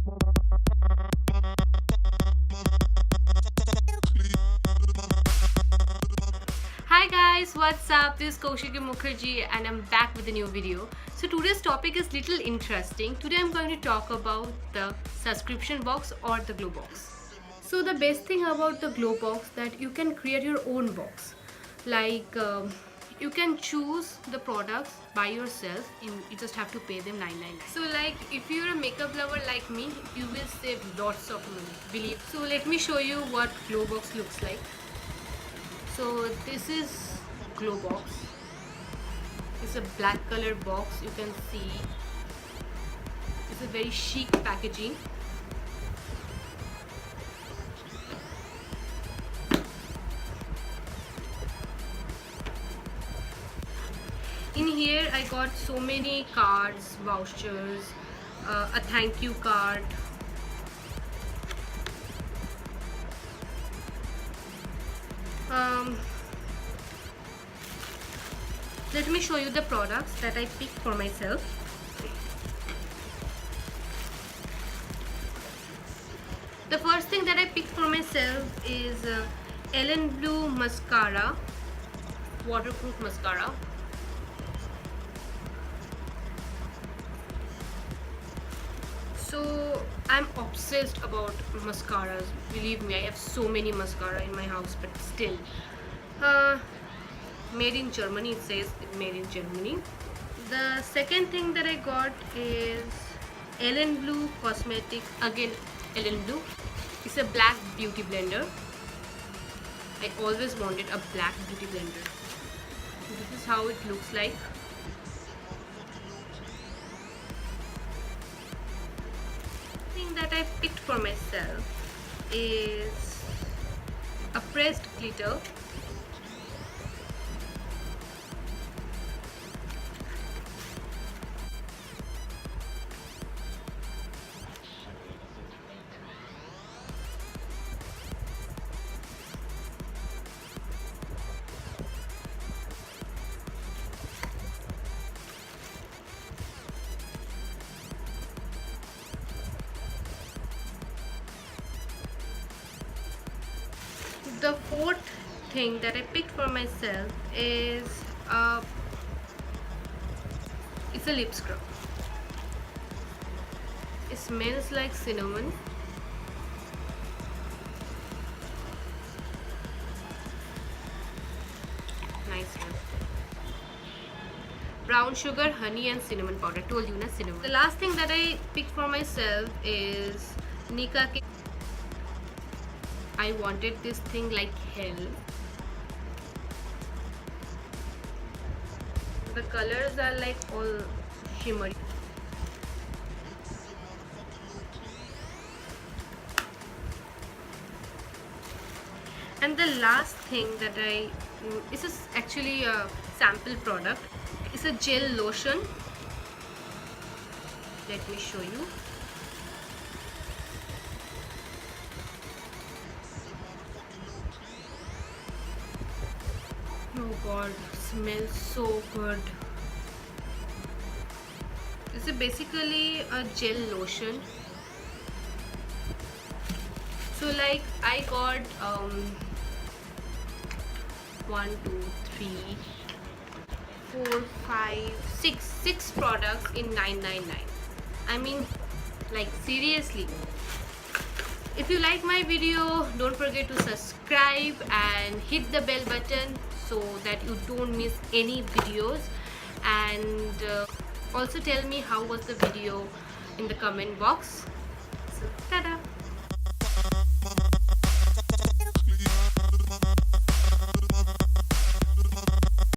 Hi guys, what's up? This is Koushekee Mukherjee and I'm back with a new video. So today's topic is little interesting. Today I'm going to talk about the subscription box or the Globox. So the best thing about the Globox that you can create your own box. Like you can choose the products by yourself and you just have to pay them $9.99. So like if you're a makeup lover like me, you will save lots of money, believe. So let me show you what Globox looks like. So this is Globox. It's a black color box. You can see it's a very chic packaging. In here I got so many cards, vouchers, a thank you card, let me show you the products that I picked for myself. The first thing that I picked for myself is Ellen Blue mascara, waterproof mascara. So I'm obsessed about mascaras, believe me. I have so many mascara in my house, but still made in Germany. It says made in Germany. The second thing that I got is Ellen Blue cosmetic, again Ellen Blue. It's a black beauty blender. I always wanted a black beauty blender. This is how it looks like. Thing that I picked for myself is a pressed glitter. The fourth thing that I picked for myself is it's a lip scrub. It smells like cinnamon. Nice one. Brown sugar, honey and cinnamon powder. Told you na, cinnamon. The last thing that I picked for myself is Nika. I wanted this thing like hell. The colors are like all shimmery. And the last thing that this is actually a sample product. It's a gel lotion. Let me show you. Oh god, smells so good. This is basically a gel lotion. So like I got 1, 2, 3, 4, 5, 6 products in $9.99. I mean, like seriously. If you like my video, don't forget to subscribe and hit the bell button so that you don't miss any videos, and also tell me how was the video in the comment box. So tada!